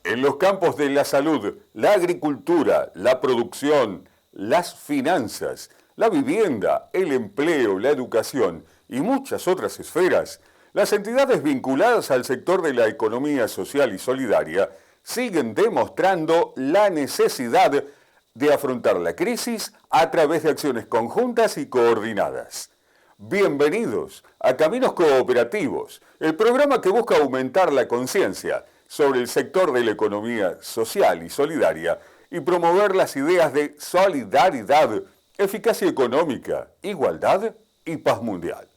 En los campos de la salud, la agricultura, la producción, las finanzas, la vivienda, el empleo, la educación y muchas otras esferas, las entidades vinculadas al sector de la economía social y solidaria siguen demostrando la necesidad de afrontar la crisis a través de acciones conjuntas y coordinadas. Bienvenidos a Caminos Cooperativos, el programa que busca aumentar la conciencia sobre el sector de la economía social y solidaria y promover las ideas de solidaridad, eficacia económica, igualdad y paz mundial.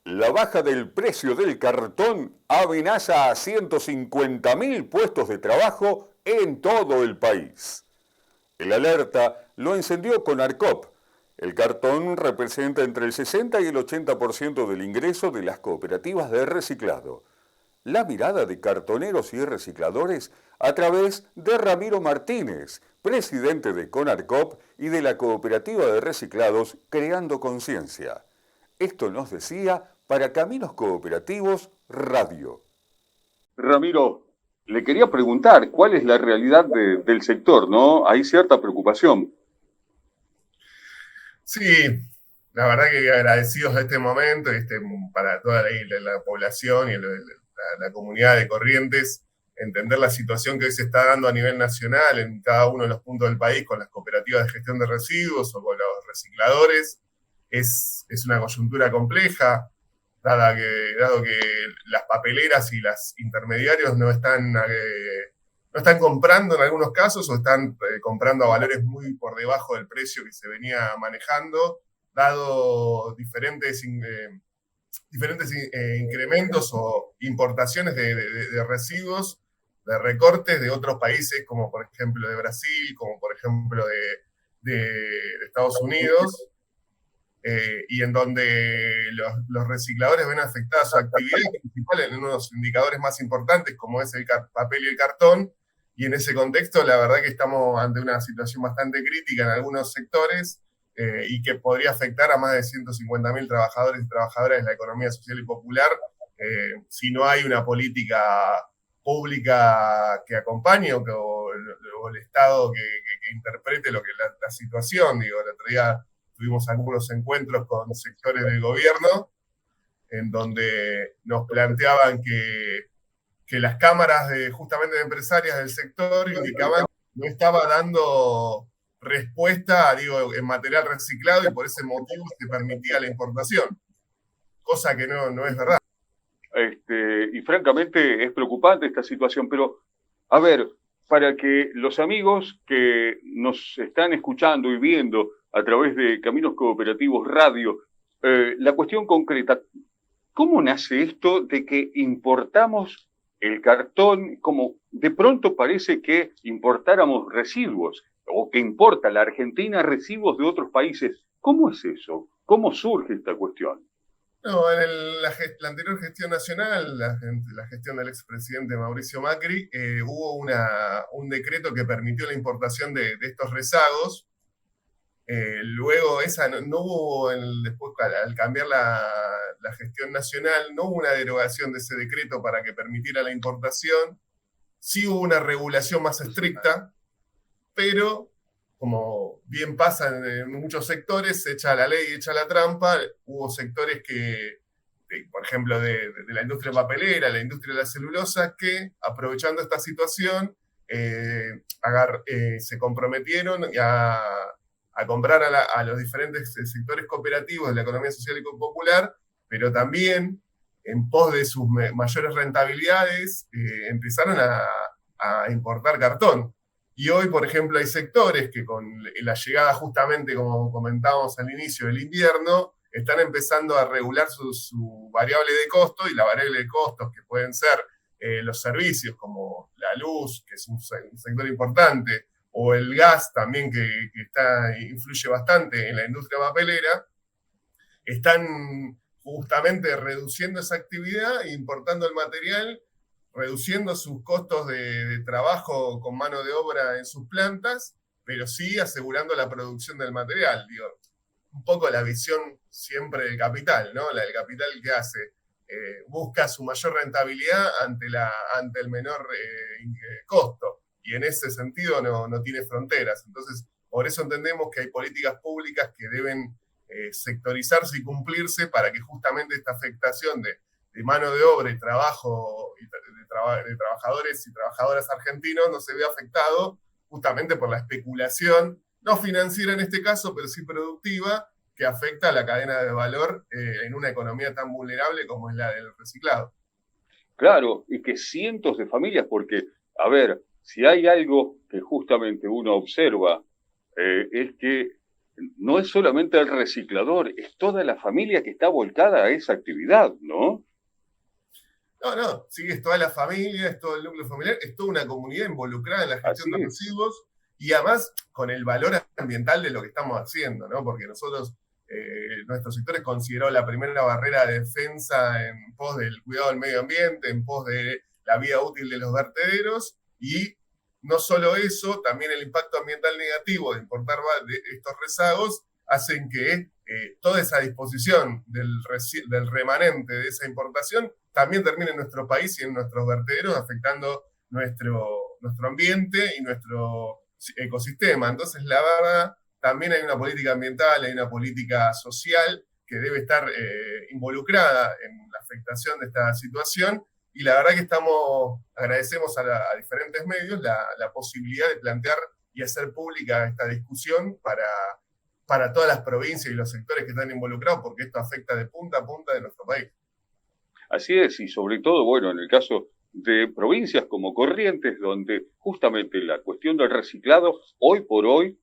La baja del precio del cartón amenaza a 150.000 puestos de trabajo en todo el país. El alerta lo encendió Conarcop. El cartón representa entre el 60 y el 80% del ingreso de las cooperativas de reciclado. La mirada de cartoneros y recicladores a través de Ramiro Martínez, presidente de Conarcop y de la cooperativa de reciclados Creando Conciencia. Esto nos decía para Caminos Cooperativos Radio. Ramiro, le quería preguntar cuál es la realidad del sector, ¿no? Hay cierta preocupación. Sí, la verdad que agradecidos de este momento para toda la población y la comunidad de Corrientes, entender la situación que hoy se está dando a nivel nacional en cada uno de los puntos del país con las cooperativas de gestión de residuos o con los recicladores. Es una coyuntura compleja, dado que las papeleras y los intermediarios no están comprando en algunos casos o están comprando a valores muy por debajo del precio que se venía manejando, dado diferentes incrementos o importaciones de residuos, de recortes de otros países, como por ejemplo de Brasil, como por ejemplo de Estados Unidos, y en donde los recicladores ven afectada su actividad principal en unos indicadores más importantes, como es el papel y el cartón, y en ese contexto la verdad que estamos ante una situación bastante crítica en algunos sectores, y que podría afectar a más de 150.000 trabajadores y trabajadoras de la economía social y popular, si no hay una política pública que acompañe o el Estado que interprete lo que la situación. Digo, el otro día tuvimos algunos encuentros con sectores del gobierno en donde nos planteaban que las cámaras justamente de empresarias del sector indicaban que no estaba dando respuesta, digo, en material reciclado, y por ese motivo se permitía la importación, cosa que no es verdad. Y francamente es preocupante esta situación, pero a ver, para que los amigos que nos están escuchando y viendo a través de Caminos Cooperativos Radio, la cuestión concreta, ¿cómo nace esto de que importamos el cartón? Como de pronto parece que importáramos residuos, o que importa la Argentina residuos de otros países. ¿Cómo es eso? ¿Cómo surge esta cuestión? No, en la anterior gestión nacional, la gestión del expresidente Mauricio Macri, hubo un decreto que permitió la importación de estos rezagos. Luego no hubo, después al cambiar la gestión nacional, no hubo una derogación de ese decreto para que permitiera la importación. Sí hubo una regulación más estricta, pero como bien pasa en muchos sectores, hecha la ley, hecha la trampa, hubo sectores que por ejemplo, de la industria papelera, la industria de la celulosa, que aprovechando esta situación se comprometieron a comprar a los diferentes sectores cooperativos de la economía social y popular, pero también en pos de sus mayores rentabilidades empezaron a importar cartón. Y hoy, por ejemplo, hay sectores que con la llegada justamente, como comentábamos al inicio del invierno, están empezando a regular su variable de costo, y la variable de costos que pueden ser los servicios como la luz, que es un sector importante, o el gas también, que influye bastante en la industria papelera, están justamente reduciendo esa actividad, importando el material, reduciendo sus costos de trabajo con mano de obra en sus plantas, pero sí asegurando la producción del material. Digo, un poco la visión siempre del capital, ¿no? La del capital que hace, busca su mayor rentabilidad ante el menor costo, y en ese sentido no tiene fronteras. Entonces, por eso entendemos que hay políticas públicas que deben sectorizarse y cumplirse para que justamente esta afectación de mano de obra y trabajo de trabajadores y trabajadoras argentinos no se vea afectado justamente por la especulación, no financiera en este caso, pero sí productiva, que afecta a la cadena de valor en una economía tan vulnerable como es la del reciclado. Claro, y que cientos de familias, porque, a ver, si hay algo que justamente uno observa, es que no es solamente el reciclador, es toda la familia que está volcada a esa actividad, ¿no? No, sí, es toda la familia, es todo el núcleo familiar, es toda una comunidad involucrada en la gestión de residuos, y además con el valor ambiental de lo que estamos haciendo, ¿no? Porque nosotros, nuestro sector es considerado la primera barrera de defensa en pos del cuidado del medio ambiente, en pos de la vida útil de los vertederos, y no solo eso, también el impacto ambiental negativo de importar estos rezagos hacen que toda esa disposición del remanente de esa importación también termine en nuestro país y en nuestros vertederos, afectando nuestro ambiente y nuestro ecosistema. Entonces, la verdad, también hay una política ambiental, hay una política social que debe estar involucrada en la afectación de esta situación, y la verdad que agradecemos a diferentes medios la posibilidad de plantear y hacer pública esta discusión para todas las provincias y los sectores que están involucrados, porque esto afecta de punta a punta de nuestro país. Así es, y sobre todo, bueno, en el caso de provincias como Corrientes, donde justamente la cuestión del reciclado, hoy por hoy,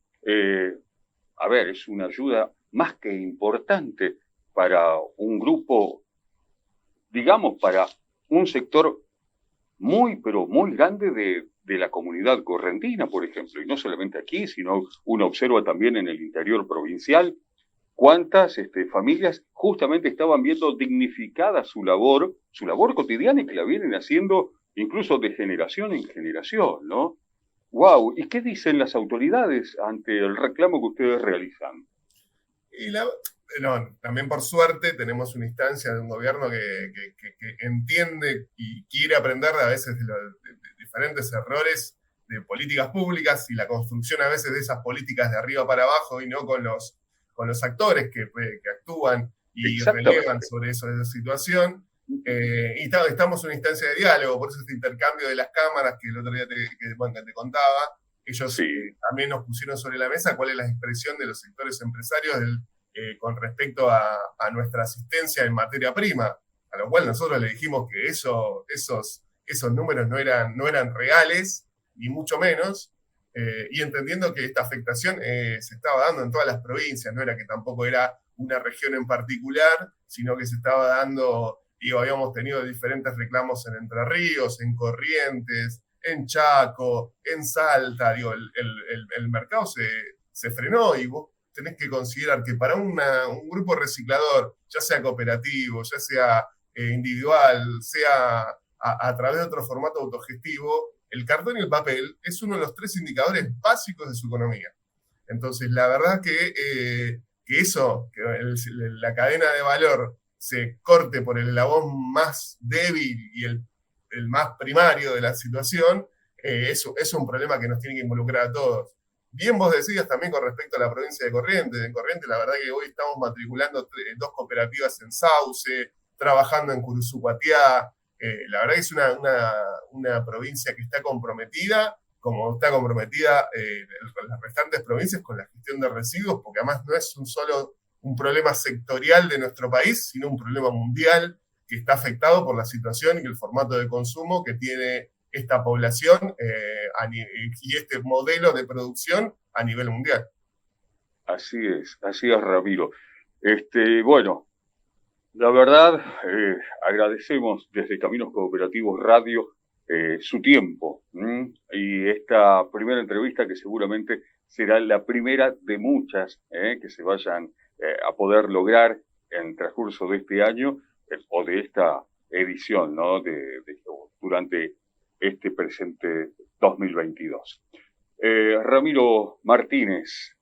a ver, es una ayuda más que importante para un grupo, digamos, para un sector muy, pero muy grande de la comunidad correntina, por ejemplo, y no solamente aquí, sino uno observa también en el interior provincial cuántas familias justamente estaban viendo dignificada su labor cotidiana, y que la vienen haciendo incluso de generación en generación, ¿no? ¡Wow! ¿Y qué dicen las autoridades ante el reclamo que ustedes realizan? También por suerte tenemos una instancia de un gobierno que entiende y quiere aprender a veces de diferentes errores de políticas públicas, y la construcción a veces de esas políticas de arriba para abajo, y no con los actores que actúan y relevan sobre esa situación. Y estamos en una instancia de diálogo, por eso este intercambio de las cámaras que el otro día te contaba, ellos también nos pusieron sobre la mesa cuál es la expresión de los sectores empresarios con respecto a nuestra asistencia en materia prima, a lo cual nosotros le dijimos que esos números no eran reales, ni mucho menos, y entendiendo que esta afectación se estaba dando en todas las provincias, no era que tampoco era una región en particular, sino que se estaba dando, habíamos tenido diferentes reclamos en Entre Ríos, en Corrientes, en Chaco, en Salta, el mercado se frenó, y vos tenés que considerar que para un grupo reciclador, ya sea cooperativo, ya sea individual, sea a través de otro formato autogestivo, el cartón y el papel es uno de los 3 indicadores básicos de su economía. Entonces, la verdad que la cadena de valor se corte por el eslabón más débil y el más primario de la situación, es un problema que nos tiene que involucrar a todos. Bien vos decías también con respecto a la provincia de Corrientes. En Corrientes, la verdad que hoy estamos matriculando 2 cooperativas en Sauce, trabajando en Curuzú-Cuatiá. La verdad que es una provincia que está comprometida, como está comprometida las restantes provincias con la gestión de residuos, porque además no es solo un problema sectorial de nuestro país, sino un problema mundial que está afectado por la situación y el formato de consumo que tiene esta población y este modelo de producción a nivel mundial. Así es, Ramiro. Bueno, la verdad, agradecemos desde Caminos Cooperativos Radio su tiempo y esta primera entrevista que seguramente será la primera de muchas que se vayan a poder lograr en el transcurso de este año o de esta edición, ¿no? Durante este presente 2022. Ramiro Martínez,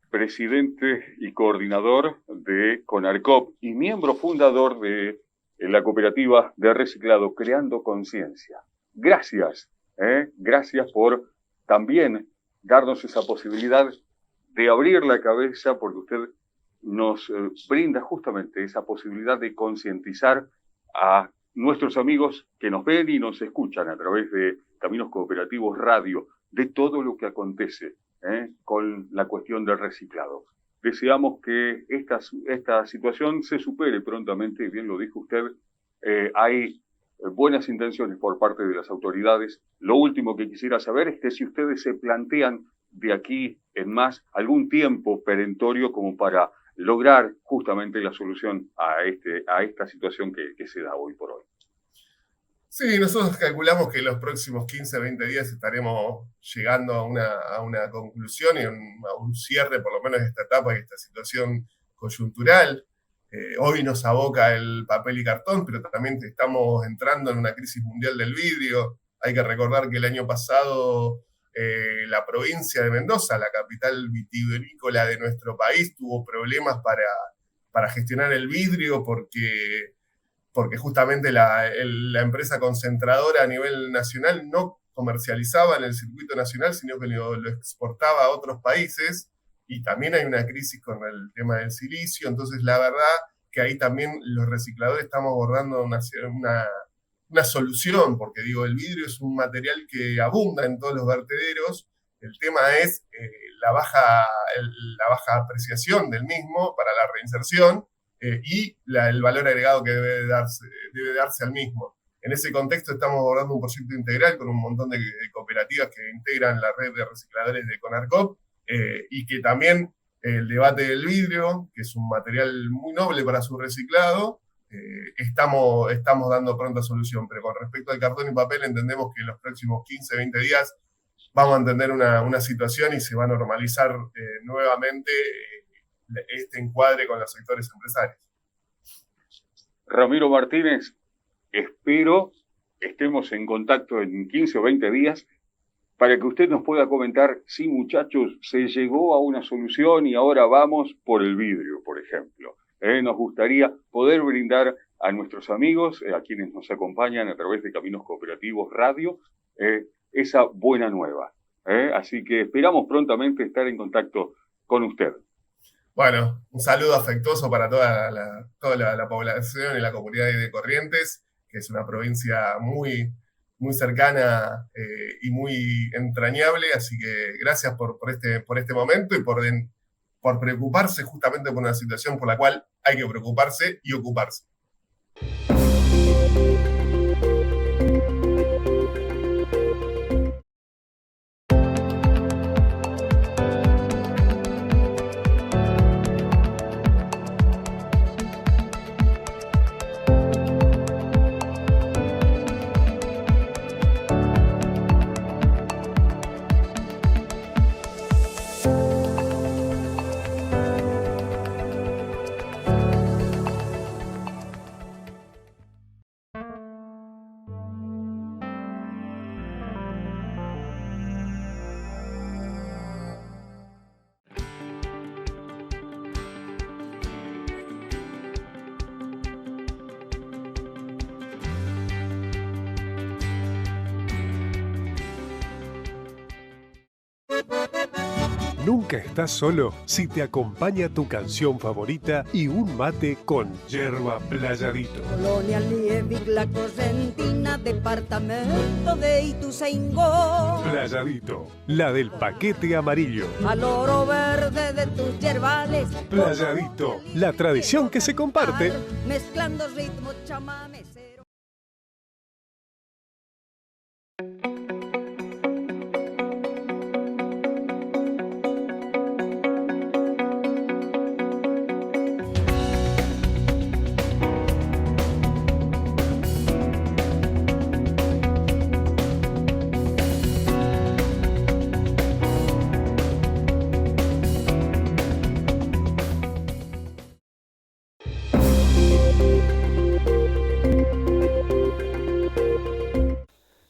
presidente y coordinador de CONARCOP y miembro fundador de la cooperativa de reciclado Creando Conciencia. Gracias, gracias por también darnos esa posibilidad de abrir la cabeza, porque usted nos brinda justamente esa posibilidad de concientizar a nuestros amigos que nos ven y nos escuchan a través de Caminos Cooperativos Radio, de todo lo que acontece con la cuestión del reciclado. Deseamos que esta situación se supere prontamente, bien lo dijo usted, hay buenas intenciones por parte de las autoridades. Lo último que quisiera saber es que si ustedes se plantean de aquí en más algún tiempo perentorio como para lograr justamente la solución a esta situación que se da hoy por hoy. Sí, nosotros calculamos que en los próximos 15, 20 días estaremos llegando a una conclusión y a un cierre, por lo menos, de esta etapa y esta situación coyuntural. Hoy nos aboca el papel y cartón, pero también estamos entrando en una crisis mundial del vidrio. Hay que recordar que el año pasado la provincia de Mendoza, la capital vitivinícola de nuestro país, tuvo problemas para gestionar el vidrio porque justamente la empresa concentradora a nivel nacional no comercializaba en el circuito nacional, sino que lo exportaba a otros países, y también hay una crisis con el tema del silicio. Entonces la verdad que ahí también los recicladores estamos abordando una solución, porque digo, el vidrio es un material que abunda en todos los vertederos. El tema es la baja apreciación del mismo para la reinserción, y el valor agregado que debe darse al mismo. En ese contexto estamos abordando un proyecto integral con un montón de cooperativas que integran la red de recicladores de CONARCOP, y que también el debate del vidrio, que es un material muy noble para su reciclado, estamos dando pronta solución. Pero con respecto al cartón y papel, entendemos que en los próximos 15, 20 días vamos a entender una situación y se va a normalizar nuevamente este encuadre con los sectores empresarios. Ramiro Martínez, espero estemos en contacto en 15 o 20 días para que usted nos pueda comentar si, muchachos, se llegó a una solución y ahora vamos por el vidrio, por ejemplo. Nos gustaría poder brindar a nuestros amigos, a quienes nos acompañan a través de Caminos Cooperativos Radio, esa buena nueva. Así que esperamos prontamente estar en contacto con usted. Bueno, un saludo afectuoso para toda la población y la comunidad de Corrientes, que es una provincia muy, muy cercana y muy entrañable. Así que gracias por este momento y por preocuparse justamente por una situación por la cual hay que preocuparse y ocuparse. Nunca estás solo si te acompaña tu canción favorita y un mate con yerba Playadito. Colonia Liebig, La Correntina, departamento de Ituzaingó. Playadito, la del paquete amarillo. Al oro verde de tus yerbales. Playadito, la tradición que se comparte. Mezclando ritmo chamamecero.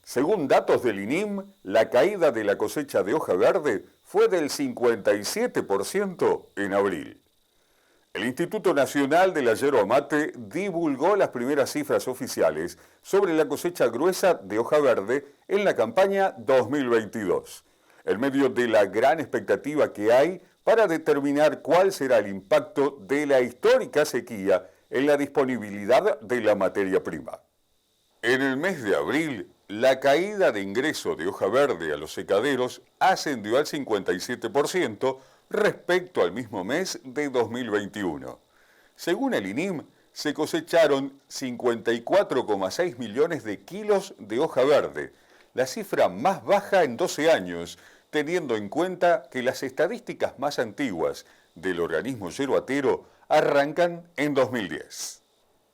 Según datos del INIM, la caída de la cosecha de hoja verde fue del 57% en abril. El Instituto Nacional de la Yerba Mate divulgó las primeras cifras oficiales sobre la cosecha gruesa de hoja verde en la campaña 2022, en medio de la gran expectativa que hay para determinar cuál será el impacto de la histórica sequía en la disponibilidad de la materia prima. En el mes de abril, la caída de ingreso de hoja verde a los secaderos ascendió al 57% respecto al mismo mes de 2021. Según el INIM, se cosecharon 54,6 millones de kilos de hoja verde, la cifra más baja en 12 años, teniendo en cuenta que las estadísticas más antiguas del organismo yerbatero arrancan en 2010.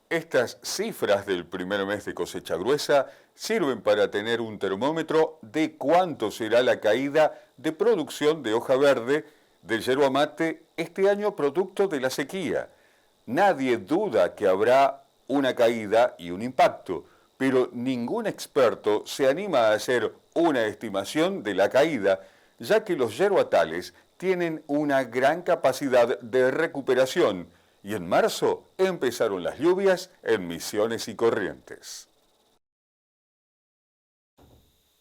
Estas cifras del primer mes de cosecha gruesa sirven para tener un termómetro de cuánto será la caída de producción de hoja verde del yerba mate este año producto de la sequía. Nadie duda que habrá una caída y un impacto, pero ningún experto se anima a hacer una estimación de la caída, ya que los yerbatales tienen una gran capacidad de recuperación, y en marzo empezaron las lluvias en Misiones y Corrientes.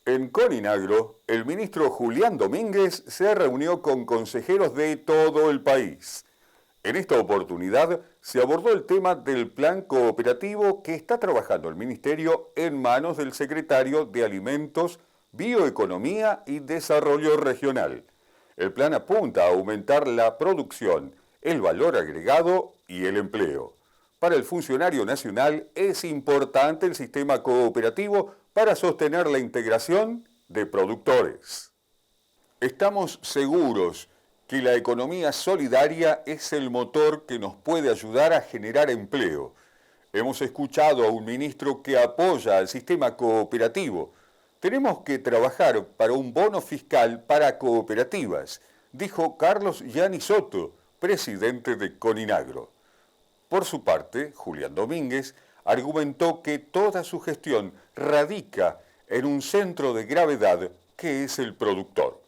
En Coninagro, el ministro Julián Domínguez se reunió con consejeros de todo el país. En esta oportunidad se abordó el tema del plan cooperativo que está trabajando el ministerio en manos del secretario de Alimentos, Bioeconomía y Desarrollo Regional. El plan apunta a aumentar la producción, el valor agregado y el empleo. Para el funcionario nacional es importante el sistema cooperativo para sostener la integración de productores. Estamos seguros que la economía solidaria es el motor que nos puede ayudar a generar empleo. Hemos escuchado a un ministro que apoya al sistema cooperativo. Tenemos que trabajar para un bono fiscal para cooperativas, dijo Carlos Gianni Soto, presidente de Coninagro. Por su parte, Julián Domínguez argumentó que toda su gestión radica en un centro de gravedad que es el productor.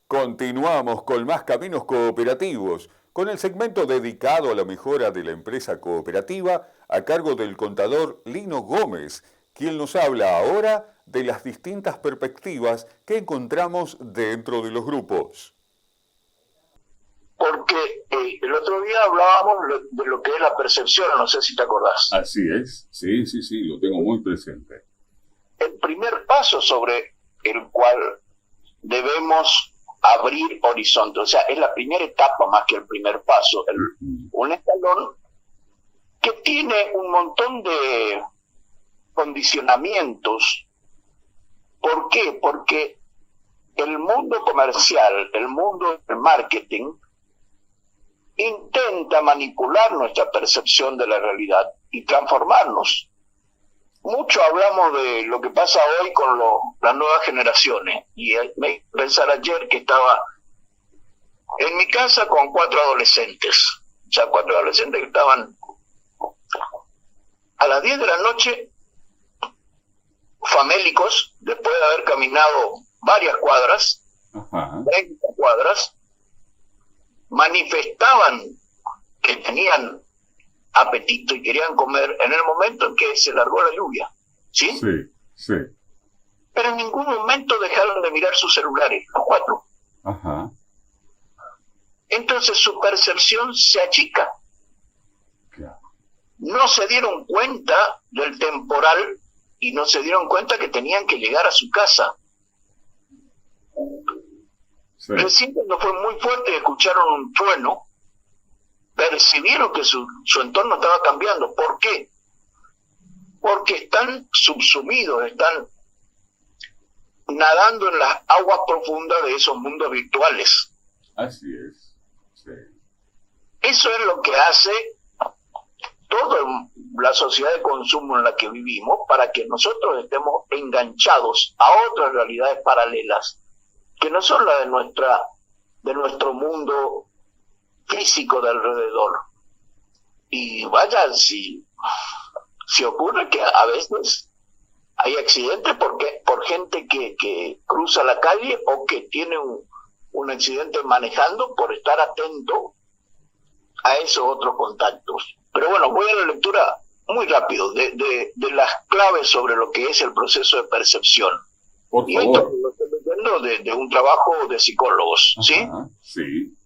Continuamos con más caminos cooperativos, con el segmento dedicado a la mejora de la empresa cooperativa a cargo del contador Lino Gómez, quien nos habla ahora de las distintas perspectivas que encontramos dentro de los grupos. Porque el otro día hablábamos de lo que es la percepción, no sé si te acordás. Así es, sí, lo tengo muy presente. El primer paso sobre el cual debemos abrir horizonte, o sea, es la primera etapa más que el primer paso, un escalón que tiene un montón de condicionamientos. ¿Por qué? Porque el mundo comercial, el mundo del marketing, intenta manipular nuestra percepción de la realidad y transformarnos. Mucho hablamos de lo que pasa hoy con las nuevas generaciones, y me hizo pensar ayer que estaba en mi casa con 4 adolescentes, o sea, 4 adolescentes que estaban a las 10 de la noche famélicos, después de haber caminado varias cuadras, 30 cuadras, manifestaban que tenían apetito y querían comer en el momento en que se largó la lluvia, ¿sí? Sí. pero en ningún momento dejaron de mirar sus celulares, los 4. Ajá. Entonces su percepción se achica. Claro. No se dieron cuenta del temporal y no se dieron cuenta que tenían que llegar a su casa. Sí. Recién cuando fue muy fuerte y escucharon un trueno, percibieron que su entorno estaba cambiando. ¿Por qué? Porque están subsumidos, están nadando en las aguas profundas de esos mundos virtuales. Así es. Sí. Eso es lo que hace toda la sociedad de consumo en la que vivimos, para que nosotros estemos enganchados a otras realidades paralelas que no son las de nuestro mundo físico de alrededor. Y vaya, si ocurre que a veces hay accidentes por gente que cruza la calle o que tiene un accidente manejando por estar atento a esos otros contactos. Pero bueno, voy a la lectura muy rápido de las claves sobre lo que es el proceso de percepción. Por Y favor. esto lo estoy leyendo de un trabajo de psicólogos, ¿sí? Ajá, sí.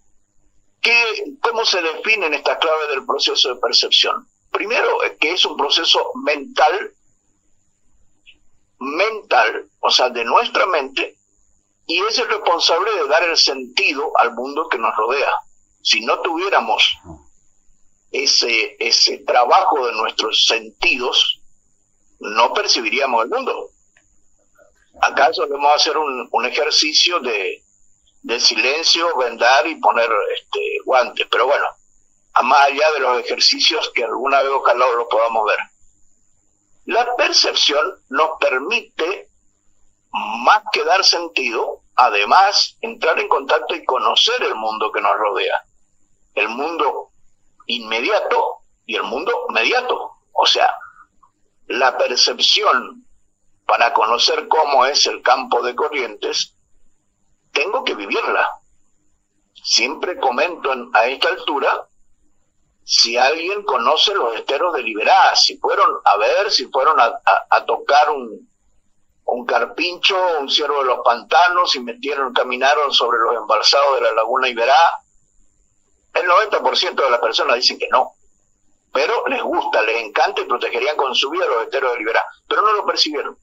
¿Cómo se definen estas claves del proceso de percepción? Primero, que es un proceso mental, o sea, de nuestra mente, y es el responsable de dar el sentido al mundo que nos rodea. Si no tuviéramos ese trabajo de nuestros sentidos, no percibiríamos el mundo. Acá solemos hacer un ejercicio de silencio, vendar y poner guantes, pero bueno, a más allá de los ejercicios que alguna vez ojalá lo podamos ver. La percepción nos permite, más que dar sentido, además entrar en contacto y conocer el mundo que nos rodea, el mundo inmediato y el mundo mediato. O sea, la percepción para conocer cómo es el campo de corrientes, tengo que vivirla. Siempre comento a esta altura, si alguien conoce los esteros de Liberá, si fueron a tocar un carpincho, un ciervo de los pantanos, y caminaron sobre los embalsados de la laguna Iberá, el 90% de las personas dicen que no, pero les gusta, les encanta y protegerían con su vida los esteros de Liberá, pero no lo percibieron.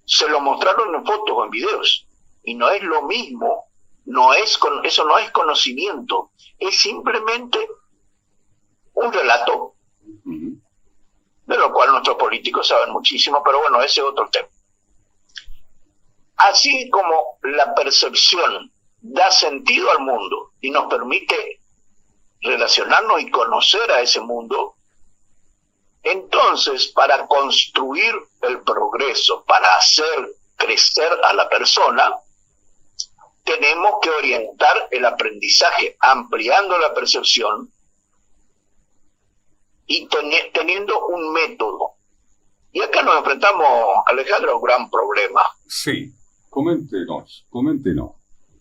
Se lo mostraron en fotos o en videos, y no es lo mismo, eso no es conocimiento, es simplemente un relato, de lo cual nuestros políticos saben muchísimo, pero bueno, ese es otro tema. Así como la percepción da sentido al mundo y nos permite relacionarnos y conocer a ese mundo, entonces para construir el progreso, para hacer crecer a la persona, tenemos que orientar el aprendizaje, ampliando la percepción y teniendo un método. Y acá nos enfrentamos, Alejandro, a un gran problema. Sí, coméntenos,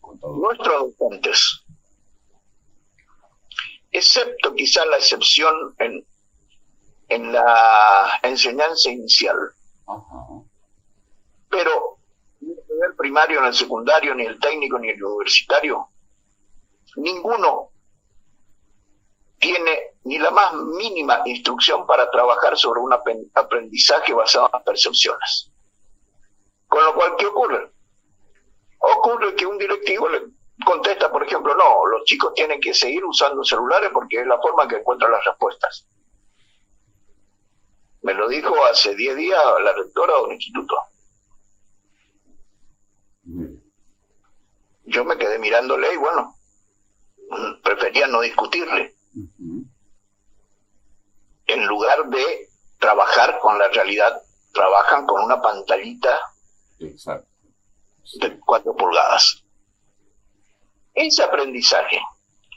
contador. Nuestros docentes, excepto quizás la excepción en la enseñanza inicial, Ajá. pero ni el nivel primario, ni el secundario, ni el técnico, ni el universitario, ninguno tiene ni la más mínima instrucción para trabajar sobre un aprendizaje basado en las percepciones. Con lo cual, ¿qué ocurre? Ocurre que un directivo le contesta, por ejemplo, no, los chicos tienen que seguir usando celulares porque es la forma que encuentran las respuestas. Me lo dijo hace 10 días la rectora de un instituto. Yo me quedé mirándole y bueno, prefería no discutirle. En lugar de trabajar con la realidad, trabajan con una pantallita. Exacto. De 4 pulgadas. Ese aprendizaje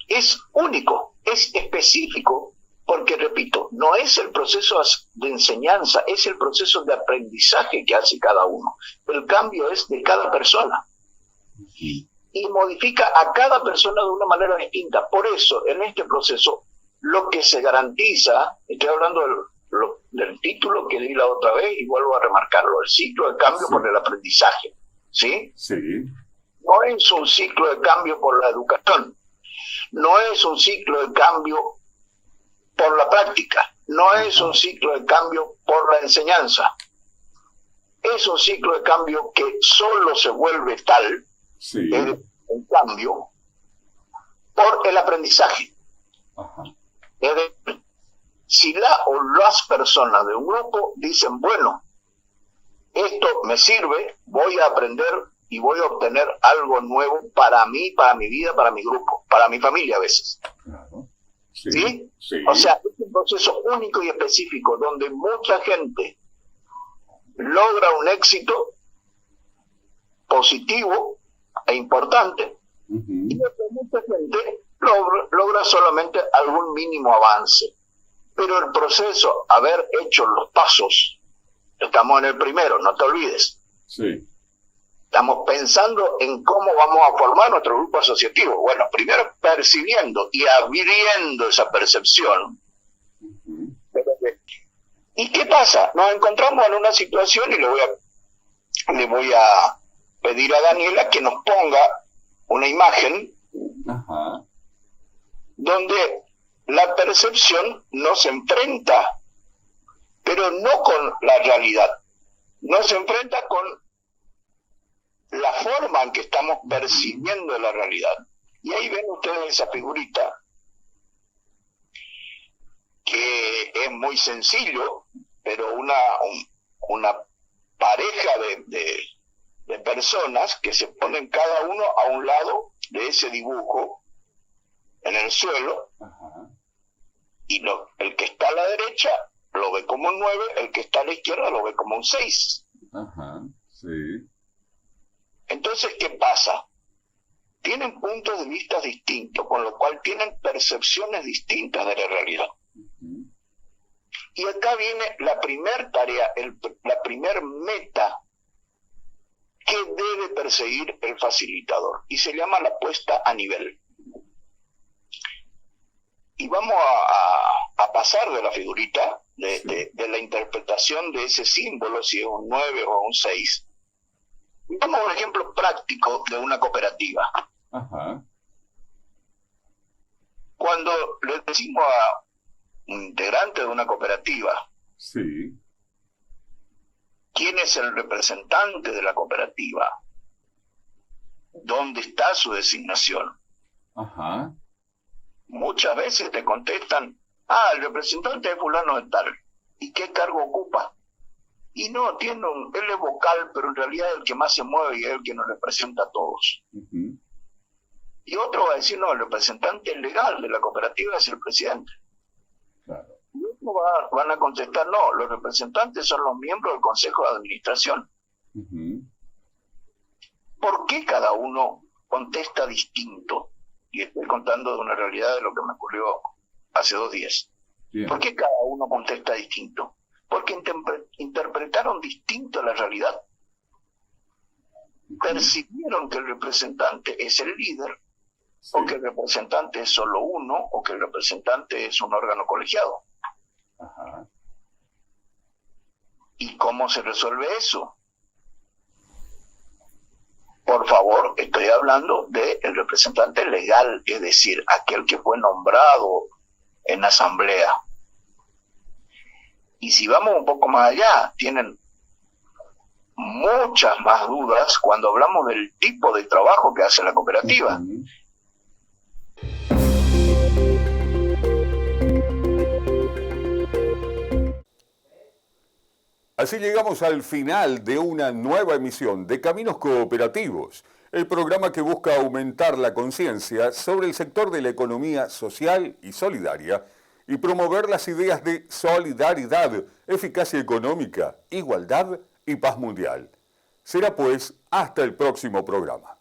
es único, es específico, porque repito, no es el proceso de enseñanza, es el proceso de aprendizaje que hace cada uno. El cambio es de cada persona. Y modifica a cada persona de una manera distinta. Por eso, en este proceso, lo que se garantiza, estoy hablando de del título que di la otra vez y vuelvo a remarcarlo, el ciclo de cambio por el aprendizaje, ¿sí? Sí. No es un ciclo de cambio por la educación, no es un ciclo de cambio por la práctica, no es un ciclo de cambio por la enseñanza, es un ciclo de cambio que solo se vuelve tal, Sí. el cambio, por el aprendizaje. Ajá. Es decir, si la o las personas de un grupo dicen, bueno, esto me sirve, voy a aprender y voy a obtener algo nuevo para mí, para mi vida, para mi grupo, para mi familia a veces. Claro. Sí. ¿Sí? Sí. O sea, es un proceso único y específico donde mucha gente logra un éxito positivo e importante Ujú. y mucha gente logra solamente algún mínimo avance. Pero el proceso, haber hecho los pasos, estamos en el primero, no te olvides. Sí. Estamos pensando en cómo vamos a formar nuestro grupo asociativo. Bueno, primero percibiendo y abriendo esa percepción. Ujú. ¿Y qué pasa? Nos encontramos en una situación y le voy a pedir a Daniela que nos ponga una imagen Ajá. donde la percepción nos enfrenta, pero no con la realidad, nos enfrenta con la forma en que estamos percibiendo la realidad. Y ahí ven ustedes esa figurita, que es muy sencillo, pero una pareja de personas que se ponen cada uno a un lado de ese dibujo en el suelo, Ajá. y el que está a la derecha lo ve como un 9, el que está a la izquierda lo ve como un 6. Ajá. Sí. Entonces, ¿qué pasa? Tienen puntos de vista distintos, con lo cual tienen percepciones distintas de la realidad. Ujú. Y acá viene la primer tarea, la primer meta que debe perseguir el facilitador, y se llama la puesta a nivel. Y vamos a pasar de la figurita, de la interpretación de ese símbolo, si es un 9 o un 6. Vamos a un ejemplo práctico de una cooperativa. Ajá. Cuando le decimos a un integrante de una cooperativa Sí. quién es el representante de la cooperativa, dónde está su designación, Ajá. muchas veces te contestan, el representante de fulano de tal. ¿Y qué cargo ocupa? Y no, él es vocal, pero en realidad es el que más se mueve y es el que nos representa a todos. Ujú. Y otro va a decir, no, el representante legal de la cooperativa es el presidente. Claro. Y otros van a contestar, no, los representantes son los miembros del Consejo de Administración. Ujú. ¿Por qué cada uno contesta distinto? Y estoy contando de una realidad de lo que me ocurrió hace 2 días. Bien. ¿Por qué cada uno contesta distinto? Porque interpretaron distinto la realidad. Percibieron que el representante es el líder, Sí. o que el representante es solo uno, o que el representante es un órgano colegiado. Ajá. ¿Y cómo se resuelve eso? Por favor, estoy hablando del representante legal, es decir, aquel que fue nombrado en asamblea. Y si vamos un poco más allá, tienen muchas más dudas cuando hablamos del tipo de trabajo que hace la cooperativa. Ujú. Así llegamos al final de una nueva emisión de Caminos Cooperativos, el programa que busca aumentar la conciencia sobre el sector de la economía social y solidaria y promover las ideas de solidaridad, eficacia económica, igualdad y paz mundial. Será pues hasta el próximo programa.